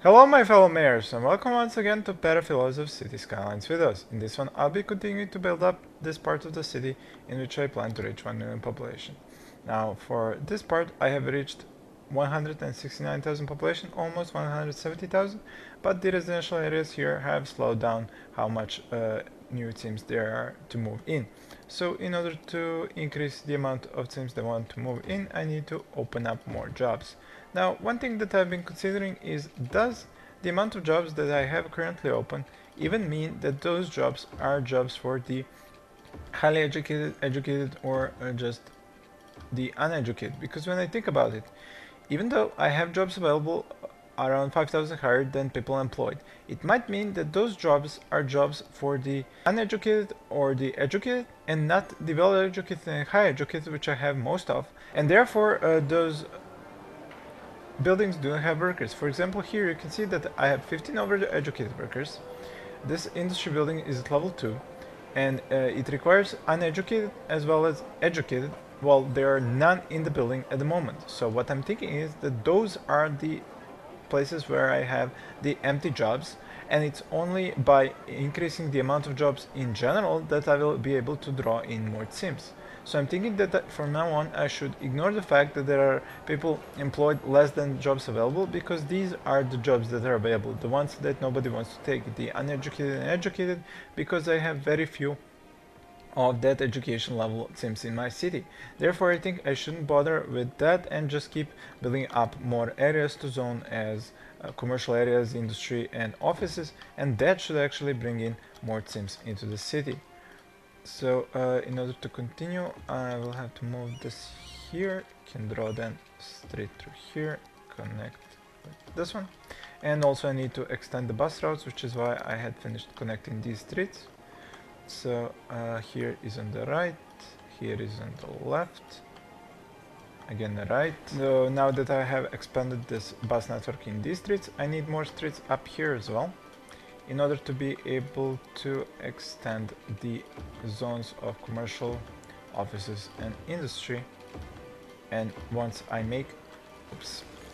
Hello my fellow mayors and welcome once again to Perafilozof City Skylines videos. In this one I'll be continuing to build up this part of the city in which I plan to reach 1 million population. Now for this part I have reached 169,000 population, almost 170,000, but the residential areas here have slowed down how much new teams there are to move in. So in order to increase the amount of teams that want to move in, I need to open up more jobs. Now, one thing that I've been considering is, does the amount of jobs that I have currently open even mean that those jobs are jobs for the highly educated, or just the uneducated? Because when I think about it, even though I have jobs available around 5,000 higher than people employed, it might mean that those jobs are jobs for the uneducated or the educated and not the well-educated and high educated, which I have most of, and therefore those buildings do not have workers. For example, here you can see that I have 15 over-educated workers. This industry building is at level 2 and it requires uneducated as well as educated, while there are none in the building at the moment. So what I'm thinking is that those are the places where I have the empty jobs, and it's only by increasing the amount of jobs in general that I will be able to draw in more Cims. So I'm thinking that from now on I should ignore the fact that there are people employed less than jobs available, because these are the jobs that are available, the ones that nobody wants to take, the uneducated and educated, because I have very few of that education level Cims in my city. Therefore I think I shouldn't bother with that and just keep building up more areas to zone as commercial areas, industry and offices, and that should actually bring in more Cims into the city. So in order to continue I will have to move this here, can draw then straight through here, connect with this one, and also I need to extend the bus routes, which is why I had finished connecting these streets. So here is on the right, here is on the left, again the right. So now that I have expanded this bus network in these streets, I need more streets up here as well, in order to be able to extend the zones of commercial, offices and industry. And once I make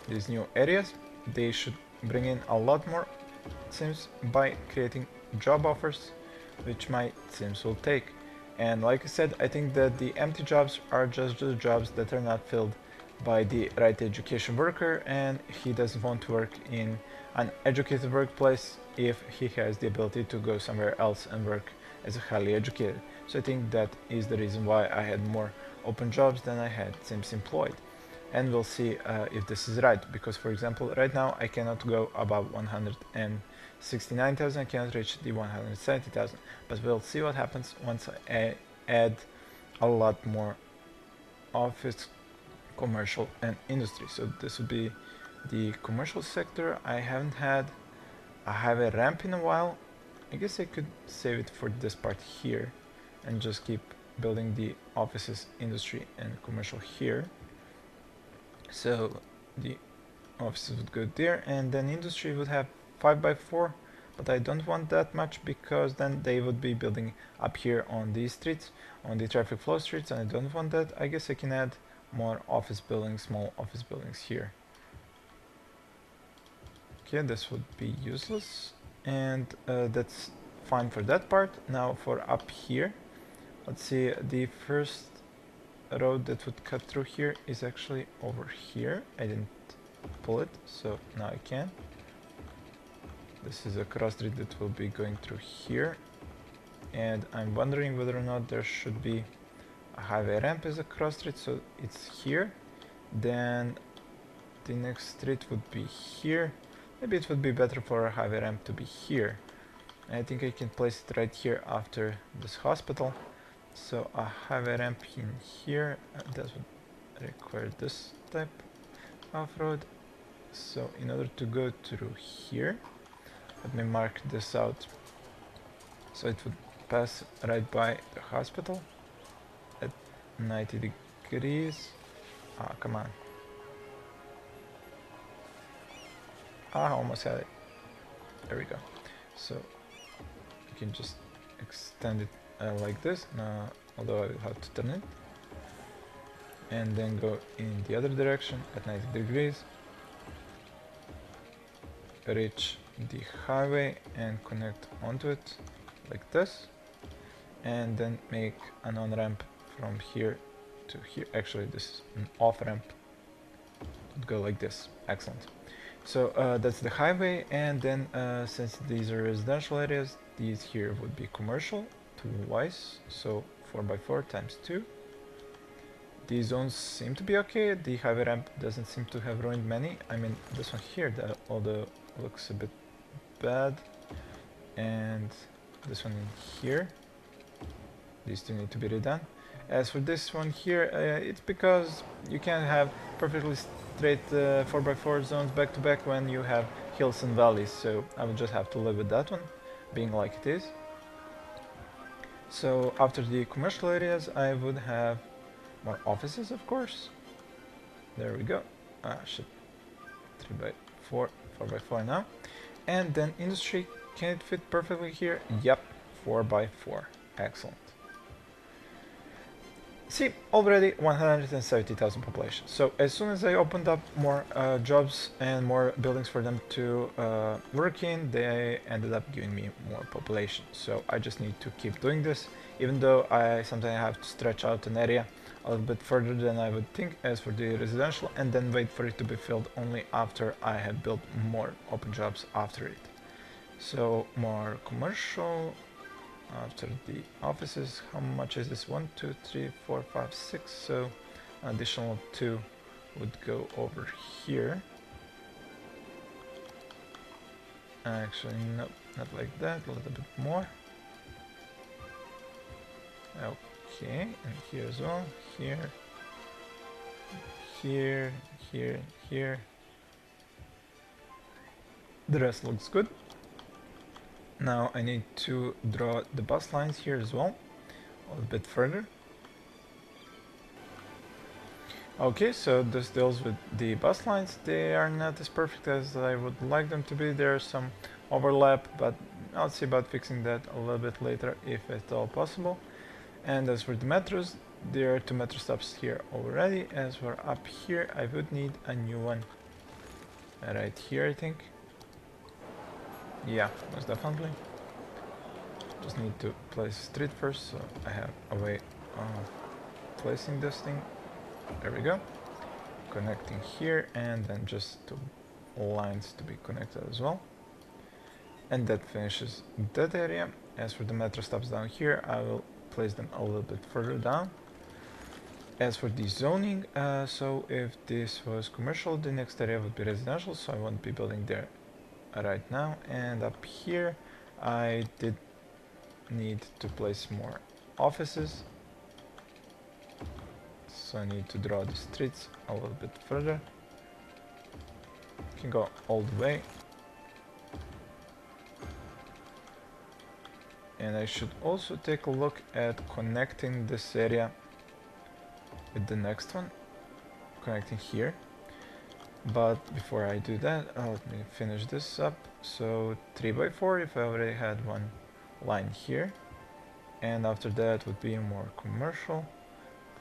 these new areas, they should bring in a lot more Cims by creating job offers, which my Cims will take. And like I said, I think that the empty jobs are just the jobs that are not filled by the right education worker, and he doesn't want to work in an educated workplace if he has the ability to go somewhere else and work as a highly educated. So I think that is the reason why I had more open jobs than I had Cims employed. And we'll see if this is right, because for example right now I cannot go above 169,000, I cannot reach the 170,000, but we'll see what happens once I add a lot more office, commercial and industry. So this would be the commercial sector. I haven't had a highway ramp in a while. I guess I could save it for this part here and just keep building the offices, industry and commercial here. So the offices would go there, and then industry would have 5x4, but I don't want that much, because then they would be building up here on these streets, on the traffic flow streets, and I don't want that. I guess I can add more office buildings, small office buildings here. Okay, this would be useless, and that's fine for that part. Now for up here, let's see, the first road that would cut through here is actually over here. I didn't pull it, so now I can. This is a cross street that will be going through here, and I'm wondering whether or not there should be a highway ramp as a cross street. So it's here, then the next street would be here. Maybe it would be better for a highway ramp to be here. I think I can place it right here after this hospital. So a highway ramp in here, that would require this type of road. So in order to go through here, let me mark this out. So it would pass right by the hospital at 90 degrees. Ah, come on. Ah, almost had it. There we go. So you can just extend it like this, although I will have to turn it, and then go in the other direction at 90 degrees, reach the highway and connect onto it like this, and then make an on-ramp from here to here. Actually, this is an off-ramp. Go like this. Excellent. So that's the highway, and then since these are residential areas, these here would be commercial twice, so 4x4 times 2. These zones seem to be okay. The highway ramp doesn't seem to have ruined many. I mean, this one here, although looks a bit bad, and this one in here, these two need to be redone. As for this one here, it's because you can't have perfectly straight 4x4 zones back to back when you have hills and valleys, so I will just have to live with that one being like it is. So after the commercial areas, I would have more offices, of course. There we go. Ah, shit. 3x4, 4x4 now. And then industry, can it fit perfectly here? Yep, 4x4. Excellent. See, already 170,000 population. So as soon as I opened up more jobs and more buildings for them to work in, they ended up giving me more population. So I just need to keep doing this, even though I sometimes have to stretch out an area a little bit further than I would think as for the residential, and then wait for it to be filled only after I have built more open jobs after it. So more commercial. After the offices, how much is this? 1, 2, 3, 4, 5, 6. So an additional 2 would go over here. Actually, no, not like that. A little bit more. Okay, and here as well. Here, here, here, here. The rest looks good. Now I need to draw the bus lines here as well, a little bit further. Okay, so this deals with the bus lines. They are not as perfect as I would like them to be. There's some overlap, but I'll see about fixing that a little bit later if at all possible. And as for the metros, there are 2 metro stops here already. As for up here, I would need a new one right here, I think. Yeah, most definitely. Just need to place a street first, so I have a way of placing this thing. There we go. Connecting here, and then just 2 lines to be connected as well. And that finishes that area. As for the metro stops down here, I will place them a little bit further down. As for the zoning, so if this was commercial, the next area would be residential, so I won't be building there right now. And up here I did need to place more offices, so I need to draw the streets a little bit further. Can go all the way, and I should also take a look at connecting this area with the next one, connecting here. But before I do that, let me finish this up. So 3x4 if I already had one line here, and after that would be more commercial,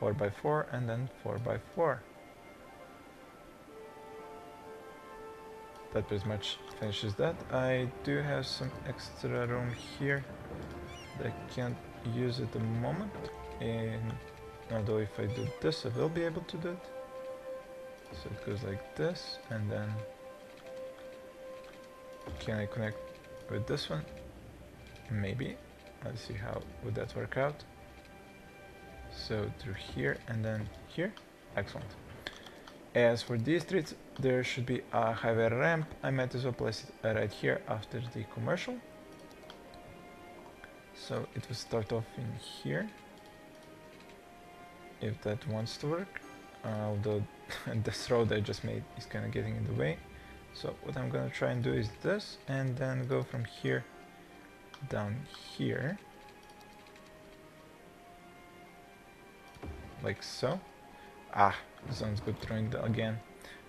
4x4, and then 4x4. That pretty much finishes that. I do have some extra room here that I can't use at the moment, and although if I do this I will be able to do it. So it goes like this, and then can I connect with this one? Maybe. Let's see how would that work out. So through here and then here. Excellent. As for these streets, there should be a highway ramp. I might as well place it right here after the commercial. So it will start off in here, if that wants to work. Although this road I just made is kind of getting in the way. So what I'm gonna try and do is this, and then go from here down here, like so. Ah, sounds good throwing that again.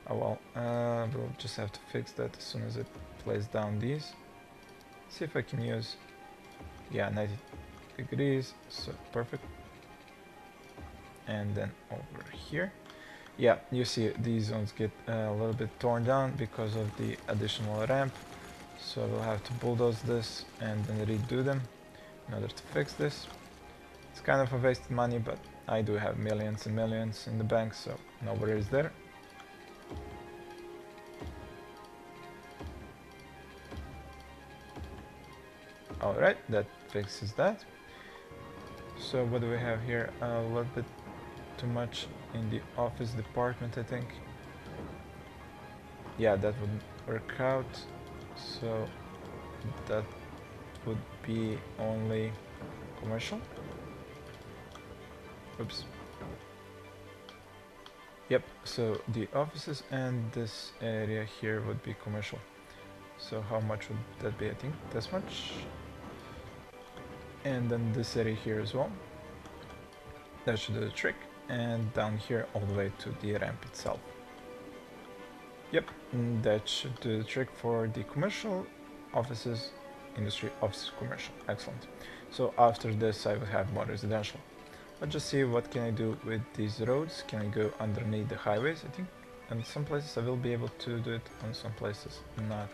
Oh well, we'll just have to fix that as soon as it plays down these. See if I can use, yeah, 90 degrees, so perfect. And then over here. Yeah, you see these zones get a little bit torn down because of the additional ramp. So we'll have to bulldoze this and then redo them in order to fix this. It's kind of a wasted money, but I do have millions and millions in the bank, so no worries there. Alright, that fixes that. So what do we have here? A little bit too much in the office department, I think. Yeah, that would work out. So that would be only commercial. Oops. Yep, so the offices and this area here would be commercial. So how much would that be? I think this much. And then this area here as well. That should do the trick. And down here all the way to the ramp itself. Yep, that should do the trick for the commercial, offices, industry, office, commercial. Excellent. So after this I will have more residential. Let's just see what can I do with these roads. Can I go underneath the highways? I think in some places I will be able to do it, on some places not.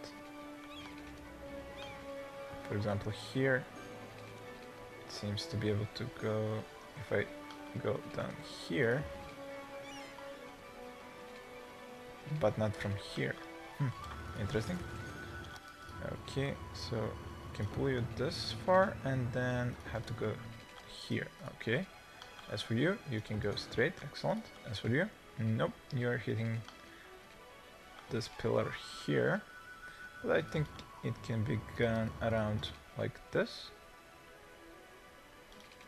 For example here, it seems to be able to go, if I go down here, but not from here. Interesting. Okay, so I can pull you this far and then have to go here. Okay. As for you, you can go straight. Excellent. As for you, nope, you're hitting this pillar here. But I think it can be gone around like this.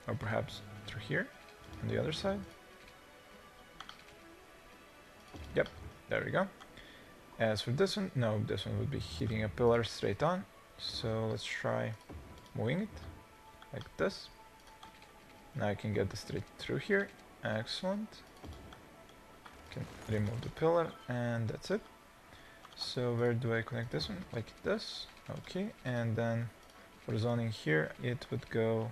Or perhaps through here, on the other side. Yep, there we go. As for this one, no, this one would be hitting a pillar straight on. So let's try moving it like this. Now I can get this straight through here. Excellent. Can remove the pillar and that's it. So where do I connect this one? Like this. Okay, and then for zoning here it would go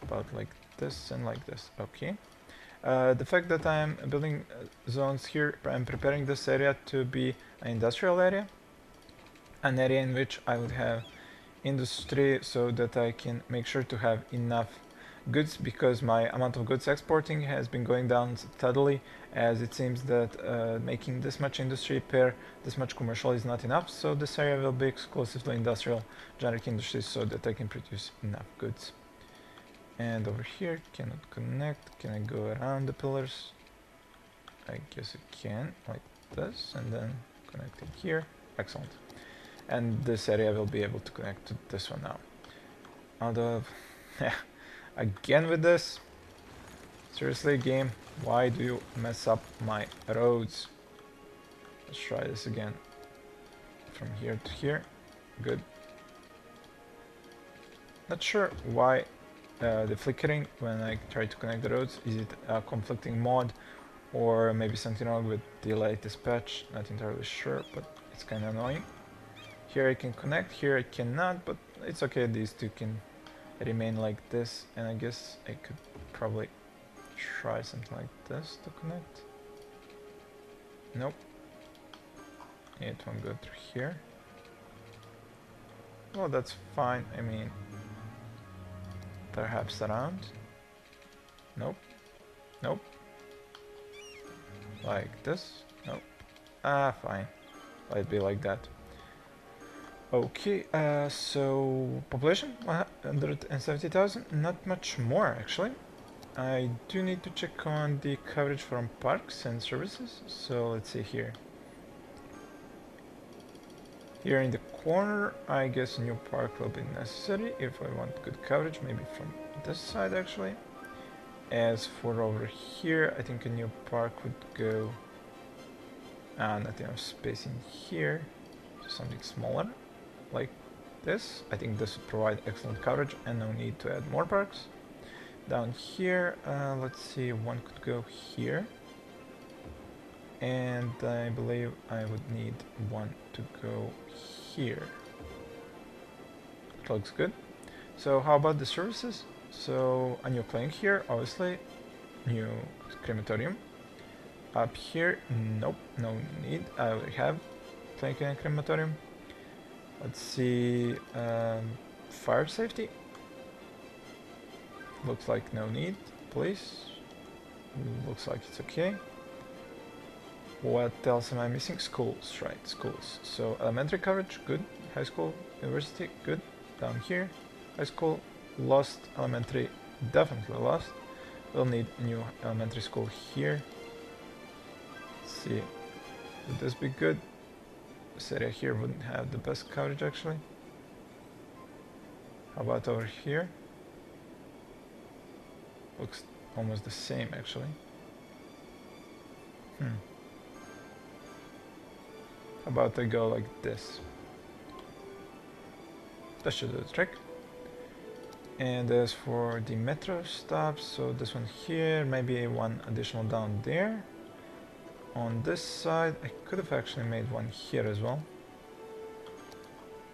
about like this and like this. Okay. The fact that I'm building zones here, I'm preparing this area to be an industrial area, an area in which I would have industry, so that I can make sure to have enough goods, because my amount of goods exporting has been going down steadily, as it seems that making this much industry per this much commercial is not enough. So this area will be exclusively industrial, generic industries, so that I can produce enough goods. And over here, cannot connect. Can I go around the pillars? I guess I can, like this, and then connecting here. Excellent. And this area will be able to connect to this one now. Although, again with this. Seriously, game, why do you mess up my roads? Let's try this again. From here to here. Good. Not sure why the flickering when I try to connect the roads. Is it a conflicting mod, or maybe something wrong with the latest patch? Not entirely sure, but it's kind of annoying. Here I can connect, here I cannot, but it's okay, these two can remain like this, and I guess I could probably try something like this to connect. Nope. It won't go through here. Well, that's fine, I mean, perhaps around. Nope. Nope. Like this. Nope. Ah, fine. Let it be like that. Okay, so population 170,000, not much more actually. I do need to check on the coverage from parks and services, so let's see here. Here in the corner, I guess a new park will be necessary if I want good coverage, maybe from this side actually. As for over here, I think a new park would go, not enough space in here, just something smaller. Like this. I think this would provide excellent coverage and no need to add more parks. Down here, let's see, one could go here. And I believe I would need one to go here. That looks good. So how about the services? So a new clinic here, obviously, new crematorium. Up here, nope, no need. I already have plank and crematorium. Let's see, fire safety. Looks like no need. Police. Looks like it's okay. What else am I missing? Schools, right, schools. So elementary coverage, good. High school, university, good. Down here, high school, lost. Elementary, definitely lost. We'll need a new elementary school here. Let's see, would this be good? This area here wouldn't have the best coverage actually. How about over here? Looks almost the same actually. How about I go like this? That should do the trick. And as for the metro stops, so this one here, maybe one additional down there. On this side, I could have actually made one here as well.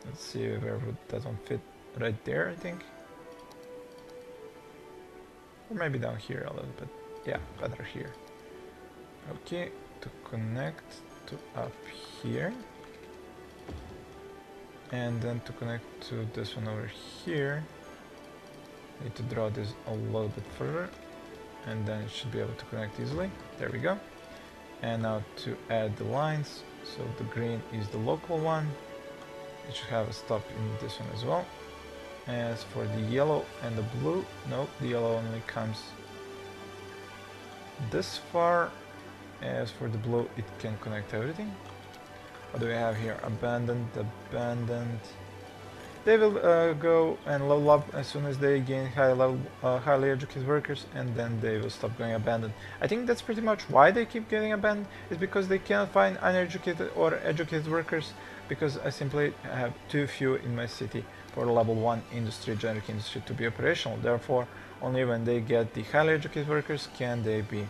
Let's see where would that one fit. Right there, I think. Or maybe down here a little bit. Yeah, better here. Okay, to connect to up here. And then to connect to this one over here. Need to draw this a little bit further. And then it should be able to connect easily. There we go. And now to add the lines. So the green is the local one. It should have a stop in this one as well. As for the yellow and the blue, no, the yellow only comes this far. As for the blue, it can connect everything. What do we have here? Abandoned, abandoned. They will go and level up as soon as they gain highly educated workers, and then they will stop going abandoned. I think that's pretty much why they keep getting abandoned, is because they cannot find uneducated or educated workers, because I simply have too few in my city for level 1 industry, generic industry to be operational. Therefore, only when they get the highly educated workers can they be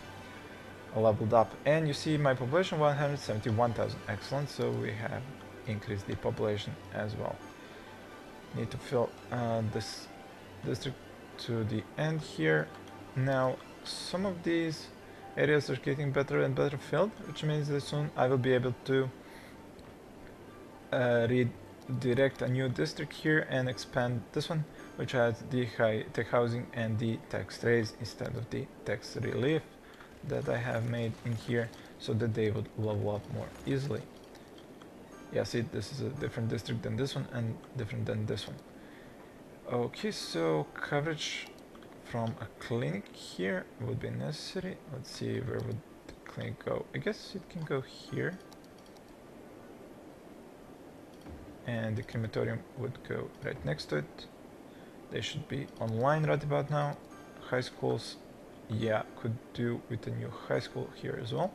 leveled up. And you see my population 171,000. Excellent, so we have increased the population as well. Need to fill this district to the end here. Now some of these areas are getting better and better filled, which means that soon I will be able to redirect a new district here and expand this one, which has the high tech housing and the tax raise instead of the tax relief that I have made in here, so that they would level up more easily. Yeah, see, this is a different district than this one and different than this one. Okay, so coverage from a clinic here would be necessary. Let's see, where would the clinic go? I guess it can go here. And the crematorium would go right next to it. They should be online right about now. High schools, yeah, could do with a new high school here as well.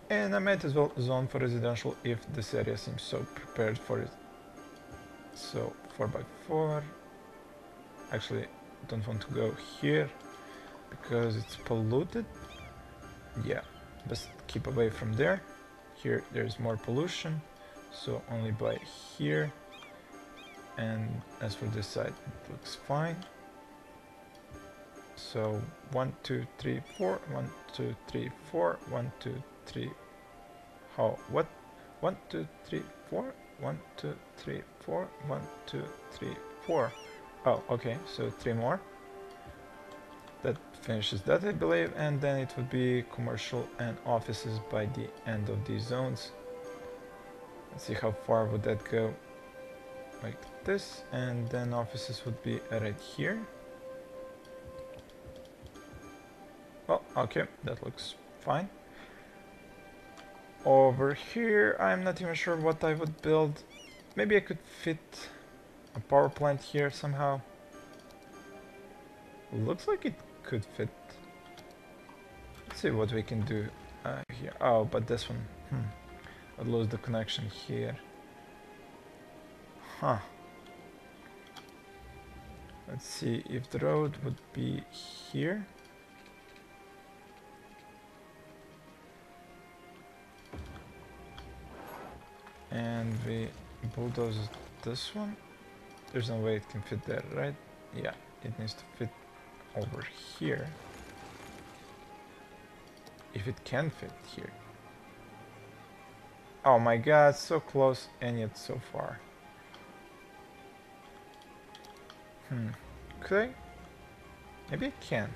And I might as well zone for residential if this area seems so prepared for it. So 4x4. Actually, don't want to go here because it's polluted. Yeah, best keep away from there. Here there's more pollution, so only by here. And as for this side, it looks fine. So 1, 2, 3, 4, 1, 2, 3, 4, 1, 2, 3. How? What? 1, 2, 3, 4. 1, 2, 3, 4. 1, 2, 3, 4. Oh, okay. So 3 more. That finishes that, I believe, and then it would be commercial and offices by the end of these zones. Let's see how far would that go. Like this, and then offices would be right here. Well, okay, that looks fine. Over here, I'm not even sure what I would build. Maybe I could fit a power plant here somehow. Looks like it could fit. Let's see what we can do here. Oh, but this one, I'd lose the connection here. Huh. Let's see if the road would be here. And we bulldoze this one. There's no way it can fit there, right? Yeah, it needs to fit over here. if it can fit here. Oh my god, so close and yet so far. Could I? Maybe I can.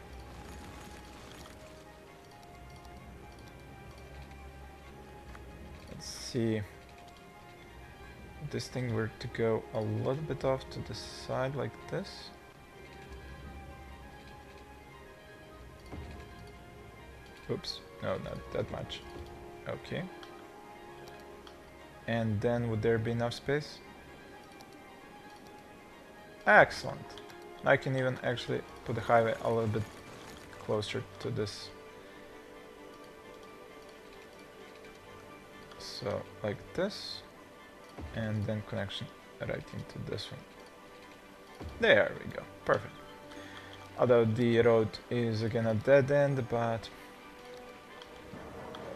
Let's see. If this thing were to go a little bit off to the side like this. Oops, no, not that much. Okay. And then would there be enough space? Excellent. I can even actually put the highway a little bit closer to this. So, like this. And then connection right into this one. There we go. Perfect. Although the road is again a dead end, but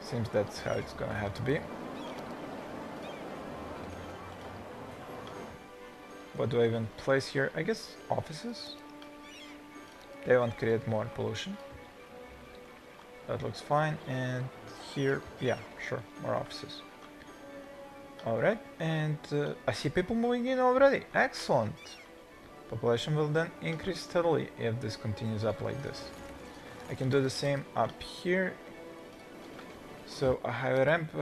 seems that's how it's gonna have to be. What do I even place here? I guess offices? They won't create more pollution. That looks fine. And here, yeah, sure, more offices. Alright, and I see people moving in already. Excellent. Population will then increase steadily if this continues up like this. I can do the same up here. So a higher ramp,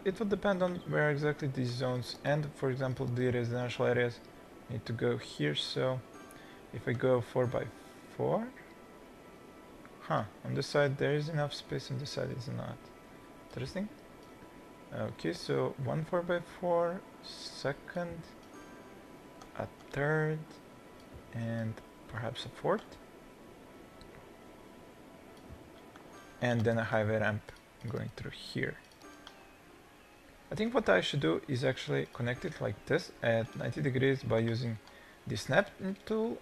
it would depend on where exactly these zones end. For example, the residential areas need to go here, so if I go 4x4, on this side there is enough space, on this side is not. Interesting. Okay, so one 4x4, second, a third, and perhaps a fourth, and then a highway ramp going through here. I think what I should do is actually connect it like this at 90 degrees by using the snap tool,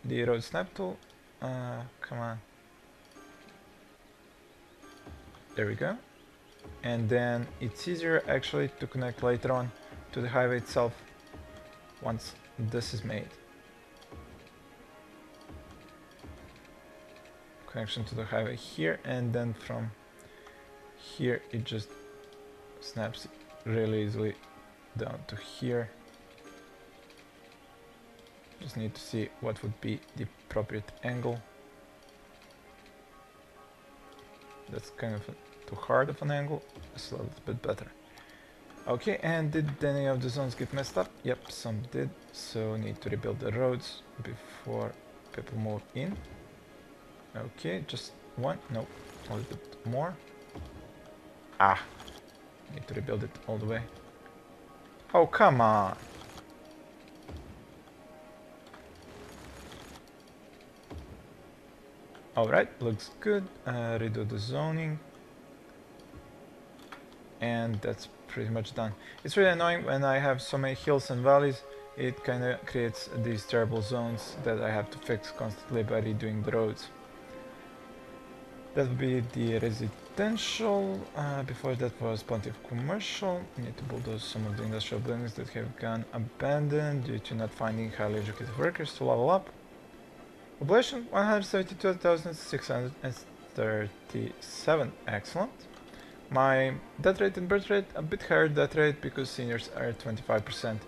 the road snap tool. Come on. There we go. And then it's easier actually to connect later on to the highway itself once this is made. Connection to the highway here, and then from here it just snaps really easily down to here. Just need to see what would be the appropriate angle. That's kind of too hard of an angle. It's a little bit better. Okay, and did any of the zones get messed up? Yep, some did. So need to rebuild the roads before people move in. Okay, just one. No, a little bit more. Need to rebuild it all the way. Oh, come on. Alright, looks good. Redo the zoning. And that's pretty much done. It's really annoying when I have so many hills and valleys. It kind of creates these terrible zones that I have to fix constantly by redoing the roads. That would be the residential. Before that was plenty of commercial. Need to bulldoze some of the industrial buildings that have gone abandoned due to not finding highly educated workers to level up. Population 172,637. Excellent. My death rate and birth rate, a bit higher death rate because seniors are 25%.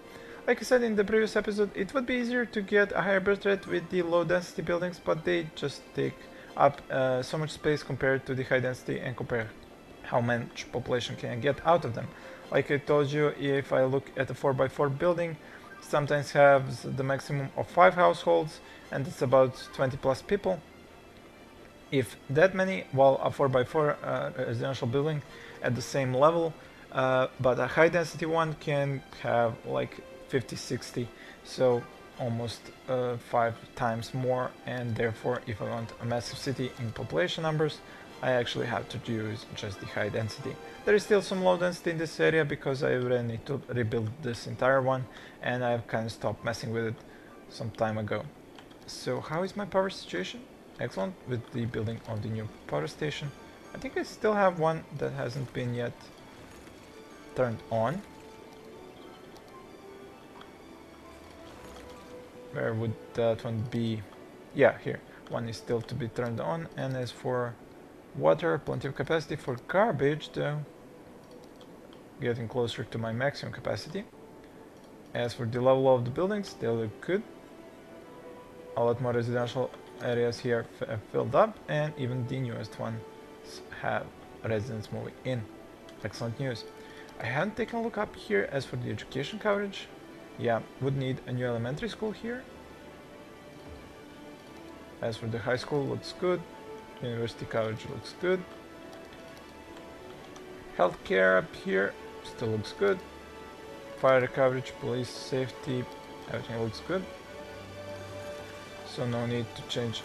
Like I said in the previous episode, it would be easier to get a higher birth rate with the low density buildings, but they just take up so much space compared to the high density and compare how much population can I get out of them. Like I told you, if I look at a 4x4 building, sometimes has the maximum of 5 households and it's about 20 plus people. If that many, while a 4x4 residential building at the same level, but a high density one can have like 50, 60, so almost 5 times more, and therefore if I want a massive city in population numbers, I actually have to use just the high density. There is still some low density in this area because I really need to rebuild this entire one, and I've kind of stopped messing with it some time ago. So how is my power situation? Excellent, with the building of the new power station. I think I still have one that hasn't been yet turned on. Where would that one be? Yeah, here. One is still to be turned on, and as for Water, plenty of capacity for garbage though. Getting closer to my maximum capacity. As for the level of the buildings, they look good. A lot more residential areas here filled up, and even the newest ones have residents moving in. Excellent news. I haven't taken a look up here as for the education coverage. Yeah, would need a new elementary school here. As for the high school, looks good. University coverage looks good. Healthcare up here still looks good. Fire coverage, police safety, everything looks good. So no need to change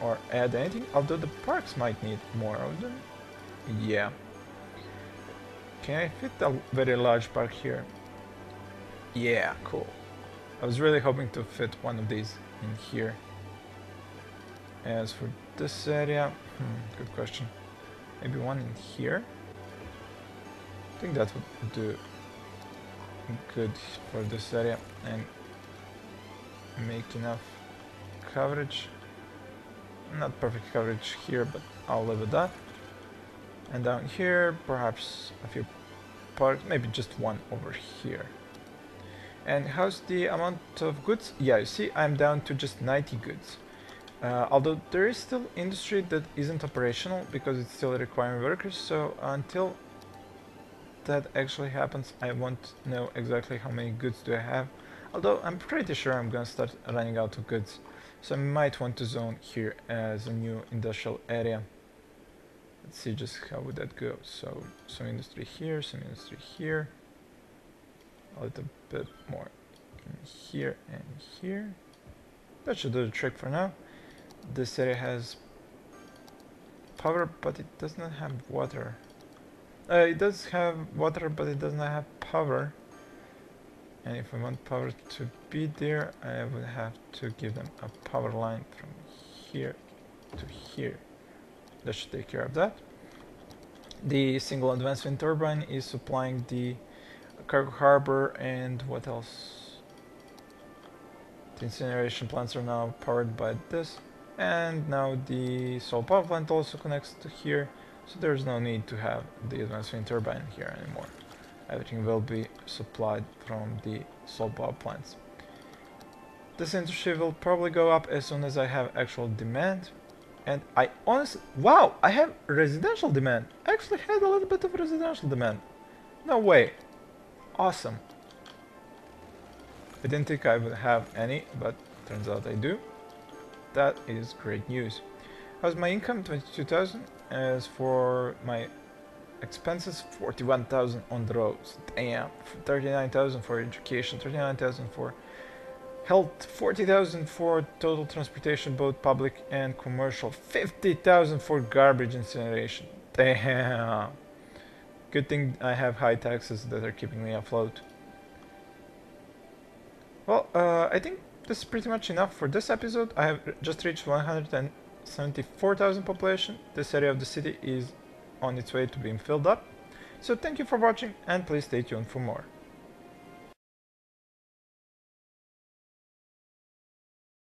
or add anything, although the parks might need more of them. Yeah. Can I fit a very large park here? Yeah, cool. I was really hoping to fit one of these in here. As for this area, good question. Maybe one in here? I think that would do good for this area and make enough coverage. Not perfect coverage here, but I'll live with that. And down here, perhaps a few parks, maybe just one over here. And how's the amount of goods? Yeah, you see, I'm down to just 90 goods. Although there is still industry that isn't operational because it's still requiring workers, so until that actually happens, I won't know exactly how many goods do I have. Although I'm pretty sure I'm gonna start running out of goods, so I might want to zone here as a new industrial area. Let's see just how would that go. So some industry here, some industry here, a little bit more in here and here. That should do the trick for now. This area has power, but it does not have water. It does have water, but it does not have power. And if I want power to be there, I would have to give them a power line from here to here. That should take care of that. The single advanced wind turbine is supplying the cargo harbor, and what else? The incineration plants are now powered by this. And now the solar power plant also connects to here, so there's no need to have the advanced wind turbine here anymore. Everything will be supplied from the solar power plants. This industry will probably go up as soon as I have actual demand. And I honestly, wow, I have residential demand. I actually had a little bit of residential demand. No way. Awesome. I didn't think I would have any, but turns out I do. That is great news. How's my income? 22,000. As for my expenses, 41,000 on the roads. Damn. 39,000 for education, 39,000 for health, 40,000 for total transportation, both public and commercial, 50,000 for garbage incineration. Damn. Good thing I have high taxes that are keeping me afloat. Well, I think this is pretty much enough for this episode. I have just reached 174,000 population. This area of the city is on its way to being filled up. So thank you for watching, and please stay tuned for more.